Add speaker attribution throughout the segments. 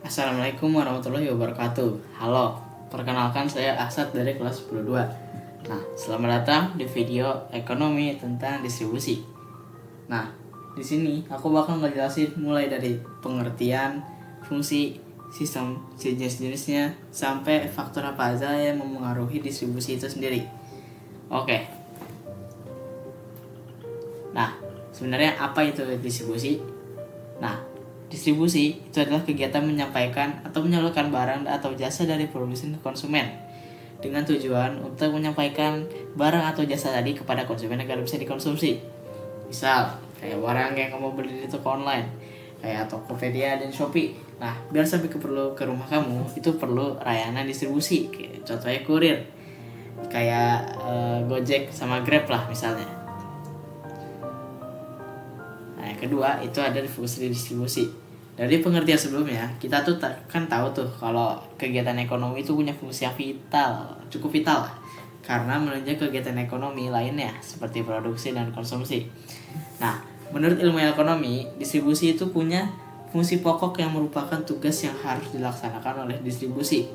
Speaker 1: Assalamualaikum warahmatullahi wabarakatuh. Halo, perkenalkan saya Asad dari kelas 12. Nah, selamat datang di video ekonomi tentang distribusi. Nah, di sini aku bakal ngejelasin mulai dari pengertian, fungsi, sistem, jenis-jenisnya, sampai faktor apa aja yang mempengaruhi distribusi itu sendiri. Oke. Nah, sebenarnya apa itu distribusi? Nah, distribusi itu adalah kegiatan menyampaikan atau menyalurkan barang atau jasa dari produsen ke konsumen dengan tujuan untuk menyampaikan barang atau jasa tadi kepada konsumen agar bisa dikonsumsi. Misal, kayak barang yang kamu beli di toko online, kayak Tokopedia dan Shopee. Nah, biar sampai ke rumah kamu, itu perlu layanan distribusi. Contohnya kurir, kayak Gojek sama Grab lah misalnya. Nah, yang kedua itu ada di fungsi distribusi. Dari pengertian sebelumnya, kita tuh kan tahu tuh kalau kegiatan ekonomi itu punya fungsi yang cukup vital lah, karena menunjang kegiatan ekonomi lainnya seperti produksi dan konsumsi. Nah, menurut ilmu ekonomi, distribusi itu punya fungsi pokok yang merupakan tugas yang harus dilaksanakan oleh distribusi,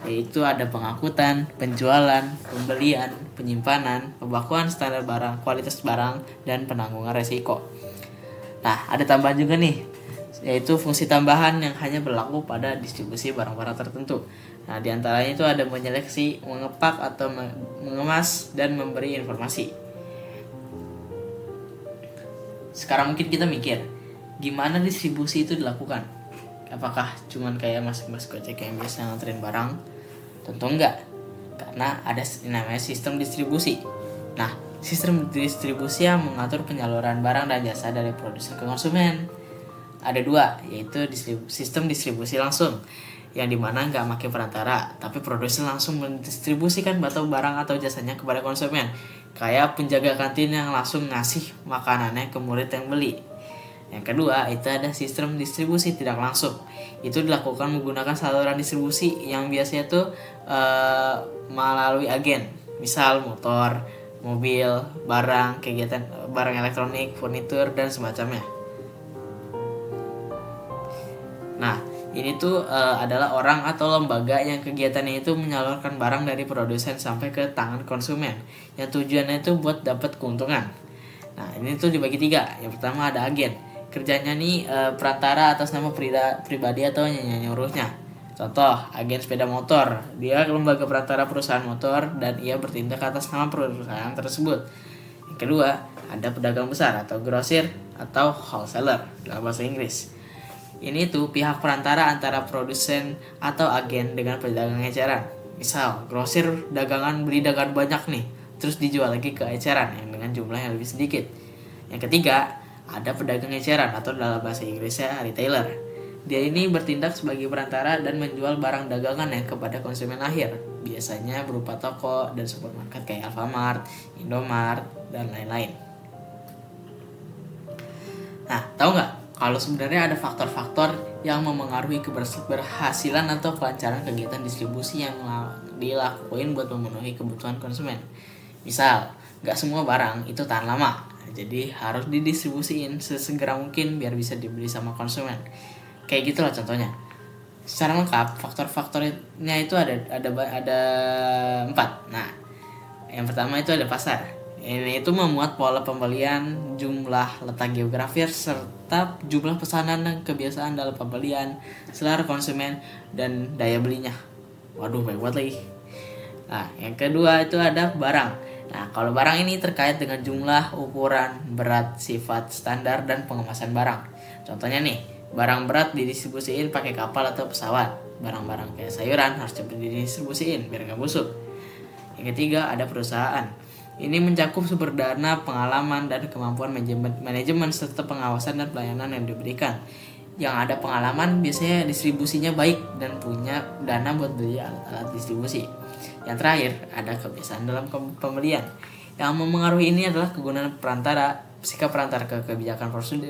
Speaker 1: yaitu ada pengangkutan, penjualan, pembelian, penyimpanan, pembakuan standar barang, kualitas barang, dan penanggungan resiko. Nah, ada tambahan juga nih, yaitu fungsi tambahan yang hanya berlaku pada distribusi barang-barang tertentu. Nah, diantaranya itu ada menyeleksi, mengepak atau mengemas, dan memberi informasi. Sekarang mungkin kita mikir, gimana distribusi itu dilakukan? Apakah cuman kayak mas-mas Gojek yang biasa nganterin barang? Tentu enggak, karena ada namanya sistem distribusi. Nah, sistem distribusi yang mengatur penyaluran barang dan jasa dari produsen ke konsumen. Ada dua, yaitu sistem distribusi langsung, yang dimana nggak pakai perantara, tapi produsen langsung mendistribusikan barang atau jasanya kepada konsumen. Kayak penjaga kantin yang langsung ngasih makanannya ke murid yang beli. Yang kedua, itu ada sistem distribusi tidak langsung. Itu dilakukan menggunakan saluran distribusi yang biasanya tuh melalui agen, misal motor, mobil, barang, kegiatan barang elektronik, furnitur, dan semacamnya. Nah, ini tuh adalah orang atau lembaga yang kegiatannya itu menyalurkan barang dari produsen sampai ke tangan konsumen, yang tujuannya itu buat dapat keuntungan. Nah, ini tuh dibagi tiga. Yang pertama ada agen. Kerjanya nih perantara atas nama pribadi atau nyuruhnya. Contoh, agen sepeda motor. Dia lembaga perantara perusahaan motor dan ia bertindak atas nama perusahaan tersebut. Yang kedua, ada pedagang besar atau grosir atau wholesaler dalam bahasa Inggris. Ini tuh pihak perantara antara produsen atau agen dengan pedagang eceran. Misal, grosir beli dagangan banyak nih, terus dijual lagi ke eceran yang dengan jumlah yang lebih sedikit. Yang ketiga, ada pedagang eceran atau dalam bahasa Inggrisnya retailer. Dia ini bertindak sebagai perantara dan menjual barang dagangannya kepada konsumen akhir, biasanya berupa toko dan supermarket kayak Alfamart, Indomart, dan lain-lain. Nah, tahu nggak kalau sebenarnya ada faktor-faktor yang memengaruhi keberhasilan atau kelancaran kegiatan distribusi yang dilakuin buat memenuhi kebutuhan konsumen? Misal, nggak semua barang itu tahan lama, jadi harus didistribusiin sesegera mungkin biar bisa dibeli sama konsumen. Kayak gitulah contohnya. Secara lengkap, faktor-faktornya itu ada 4. Nah, yang pertama itu ada pasar. Ini itu memuat pola pembelian, jumlah letak geografis, serta jumlah pesanan dan kebiasaan dalam pembelian, selera konsumen, dan daya belinya. Waduh, banyak banget lagi. Nah, yang kedua itu ada barang. Nah, kalau barang ini terkait dengan jumlah, ukuran, berat, sifat, standar, dan pengemasan barang. Contohnya nih, barang berat didistribusiin pakai kapal atau pesawat. Barang-barang kayak sayuran harus cepat didistribusiin biar nggak busuk. Yang ketiga ada perusahaan. Ini mencakup sumber dana, pengalaman, dan kemampuan manajemen serta pengawasan dan pelayanan yang diberikan. Yang ada pengalaman biasanya distribusinya baik dan punya dana buat beli alat-alat distribusi. Yang terakhir ada kebiasaan dalam pembelian. Yang memengaruhi ini adalah kegunaan perantara, sikap perantara ke kebijakan produsen,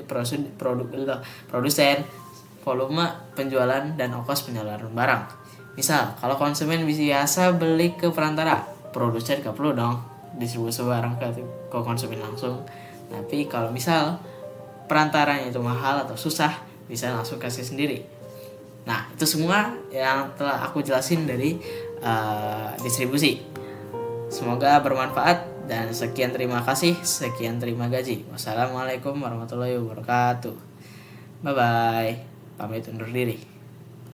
Speaker 1: volume penjualan, dan ongkos penyaluran barang. Misal, kalau konsumen biasa beli ke perantara, produsen gak perlu dong distribusi barang ke konsumen langsung. Tapi kalau misal perantaranya itu mahal atau susah, bisa langsung kasih sendiri. Nah, itu semua yang telah aku jelasin dari distribusi. Semoga bermanfaat dan sekian terima kasih, sekian terima gaji. Wassalamualaikum warahmatullahi wabarakatuh. Bye bye. Pamit undur diri.